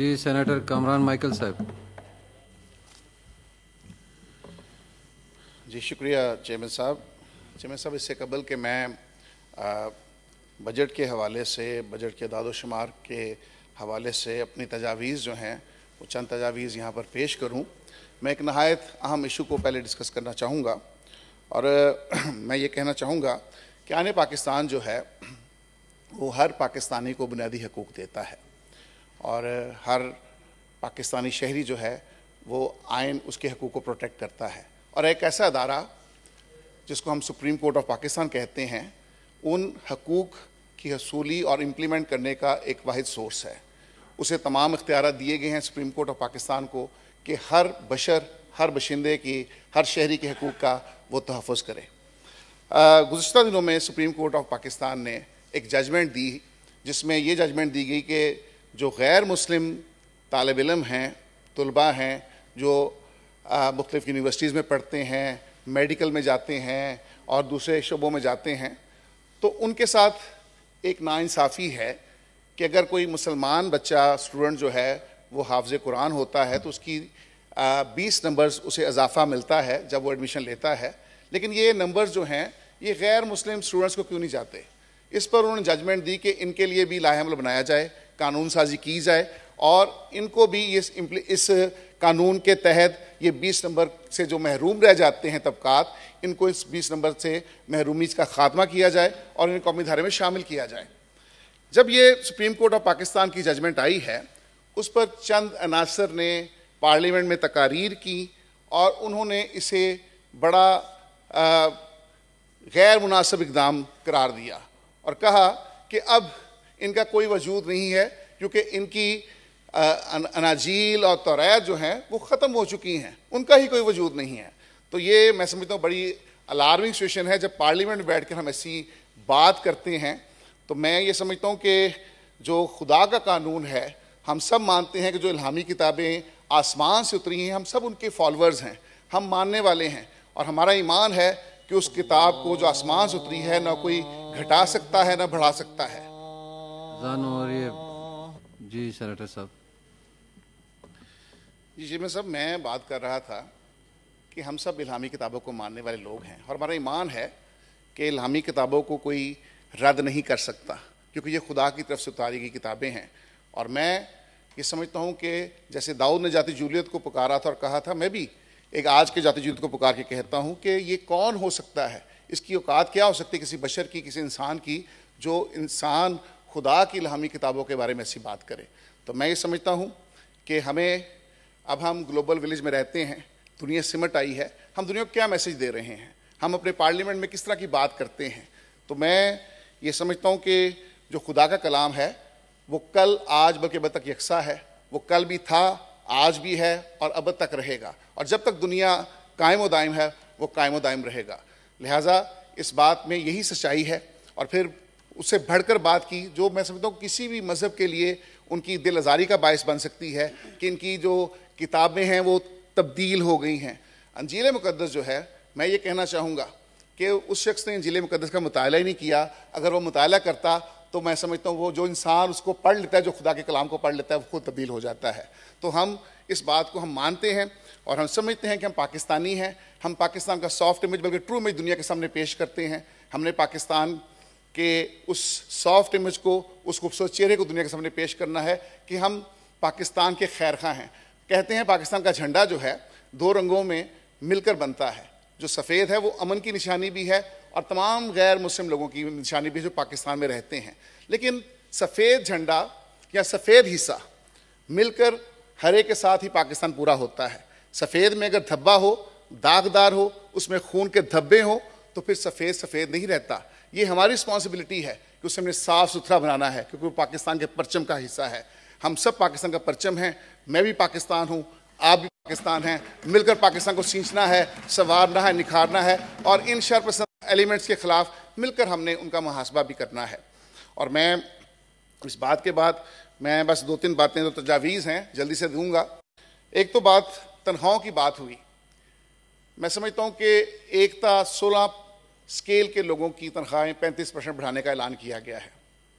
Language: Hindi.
जी सेनेटर कामरान माइकल साहब। जी शुक्रिया चेयरमैन साहब। इससे कबल कि मैं बजट के हवाले से, बजट के दादोशुमार के हवाले से अपनी तजावीज़ जो हैं वो चंद तजावीज़ यहाँ पर पेश करूँ, मैं एक नहायत अहम इशू को पहले डिस्कस करना चाहूँगा। और मैं ये कहना चाहूँगा कि आने पाकिस्तान जो है वो हर पाकिस्तानी को बुनियादी हकूक़ देता है और हर पाकिस्तानी शहरी जो है वो आइन उसके हकूक़ को प्रोटेक्ट करता है। और एक ऐसा अदारा जिसको हम सुप्रीम कोर्ट ऑफ पाकिस्तान कहते हैं, उन हकूक़ की हसूली और इम्प्लीमेंट करने का एक वाहिद सोर्स है। उसे तमाम इख्तियारात दिए गए हैं सुप्रीम कोर्ट ऑफ पाकिस्तान को कि हर बशर, हर बशिंदे की, हर शहरी के हकूक़ का वो तहफ़्फ़ुज़ करे। गुज़िश्ता दिनों में सुप्रीम कोर्ट ऑफ पाकिस्तान ने एक जजमेंट दी जिसमें ये जजमेंट दी गई कि जो गैर मुस्लिम तालिब इल्म हैं, तुलबा हैं, जो मुख्तलिफ़ यूनिवर्सिटीज़ में पढ़ते हैं, मेडिकल में जाते हैं और दूसरे शोबों में जाते हैं, तो उनके साथ एक नाइंसाफ़ी है कि अगर कोई मुसलमान बच्चा, स्टूडेंट जो है वो हाफ़िज़ कुरान होता है तो उसकी 20 नंबर्स उसे इजाफ़ा मिलता है जब वो एडमिशन लेता है। लेकिन ये नंबर्स जो हैं ये गैर मुस्लिम स्टूडेंट्स को क्यों नहीं जाते? इस पर उन्होंने जजमेंट दी कि इनके लिए भी लाहेअमल बनाया जाए, कानून साजी की जाए और इनको भी इस कानून के तहत ये 20 नंबर से जो महरूम रह जाते हैं तबकात, इनको इस 20 नंबर से महरूमी का ख़ात्मा किया जाए और इन्हें कौमी धारे में शामिल किया जाए। जब ये सुप्रीम कोर्ट ऑफ पाकिस्तान की जजमेंट आई है, उस पर चंद अनासर ने पार्लियामेंट में तकारीर की और उन्होंने इसे बड़ा गैर मुनासिब इक़दाम करार दिया और कहा कि अब इनका कोई वजूद नहीं है क्योंकि इनकी अनाजील और तौरात जो हैं वो ख़त्म हो चुकी हैं, उनका ही कोई वजूद नहीं है। तो ये मैं समझता हूँ बड़ी अलार्मिंग सिचुएशन है। जब पार्लियामेंट में बैठ कर हम ऐसी बात करते हैं तो मैं ये समझता हूँ कि जो खुदा का कानून है, हम सब मानते हैं कि जो इल्हामी किताबें आसमान से उतरी हैं, हम सब उनके फॉलोअर्स हैं, हम मानने वाले हैं और हमारा ईमान है कि उस किताब को जो आसमान से उतरी है ना कोई घटा सकता है ना बढ़ा सकता है। जी सेनेटर साहब। जी मैं सब मैं बात कर रहा था कि हम सब इल्हामी किताबों को मानने वाले लोग हैं और हमारा ईमान है कि इल्हामी किताबों को कोई रद्द नहीं कर सकता क्योंकि ये खुदा की तरफ से उतारी गई किताबें हैं। और मैं ये समझता हूँ कि जैसे दाऊद ने जाति जूलियत को पुकारा था और कहा था, मैं भी एक आज के जाति जूलियत को पुकार के कहता हूँ कि ये कौन हो सकता है, इसकी औकात क्या हो सकती है किसी बशर की, किसी इंसान की, जो इंसान खुदा की इल्हामी किताबों के बारे में ऐसी बात करे। तो मैं ये समझता हूँ कि हमें, अब हम ग्लोबल विलेज में रहते हैं, दुनिया सिमट आई है, हम दुनिया को क्या मैसेज दे रहे हैं, हम अपने पार्लियामेंट में किस तरह की बात करते हैं। तो मैं ये समझता हूँ कि जो खुदा का कलाम है वो कल, आज, बल्कि अब तक यकसा है। वो कल भी था, आज भी है और अब तक रहेगा और जब तक दुनिया कायम व दायम है वो कायम व दायम रहेगा। लिहाजा इस बात में यही सच्चाई है। और फिर उससे बढ़कर बात की जो मैं समझता हूँ किसी भी मज़हब के लिए उनकी दिल आज़ारी का बायस बन सकती है कि इनकी जो किताबें हैं वो तब्दील हो गई हैं। अंजील मुक़द्दस जो है, मैं ये कहना चाहूँगा कि उस शख्स ने अंजील मुक़द्दस का मुताला ही नहीं किया। अगर वो मुताला करता तो मैं समझता हूँ वो जो इंसान उसको पढ़ लेता है, जो खुदा के कलाम को पढ़ लेता है, वो खुद तब्दील हो जाता है। तो हम इस बात को हम मानते हैं और हम समझते हैं कि हम पाकिस्तानी हैं। हम पाकिस्तान का सॉफ्ट इमेज बल्कि ट्रू इमेज दुनिया के सामने पेश करते हैं। हमने पाकिस्तान के उस सॉफ्ट इमेज को, उस खूबसूरत चेहरे को दुनिया के सामने पेश करना है कि हम पाकिस्तान के खैरखा हैं। कहते हैं पाकिस्तान का झंडा जो है 2 रंगों में मिलकर बनता है। जो सफ़ेद है वो अमन की निशानी भी है और तमाम गैर मुस्लिम लोगों की निशानी भी जो पाकिस्तान में रहते हैं। लेकिन सफ़ेद झंडा या सफ़ेद हिस्सा मिलकर हरे के साथ ही पाकिस्तान पूरा होता है। सफ़ेद में अगर धब्बा हो, दागदार हो, उसमें खून के धब्बे हो तो फिर सफ़ेद सफ़ेद नहीं रहता। ये हमारी रिस्पॉन्सिबिलिटी है कि उसे हमें साफ़ सुथरा बनाना है क्योंकि वो पाकिस्तान के परचम का हिस्सा है। हम सब पाकिस्तान का परचम हैं। मैं भी पाकिस्तान हूँ, आप भी पाकिस्तान हैं। मिलकर पाकिस्तान को सींचना है, संवारना है, निखारना है और इन शरपसंद एलिमेंट्स के ख़िलाफ़ मिलकर हमने उनका मुहासबा भी करना है। और मैं इस बात के बाद मैं बस 2-3 बातें तो तजावीज़ हैं जल्दी से दूंगा। एक तो बात तनख्वाहों की बात हुई। मैं समझता हूँ कि एकता 16 स्केल के लोगों की तनख्वाहें 35% बढ़ाने का ऐलान किया गया है।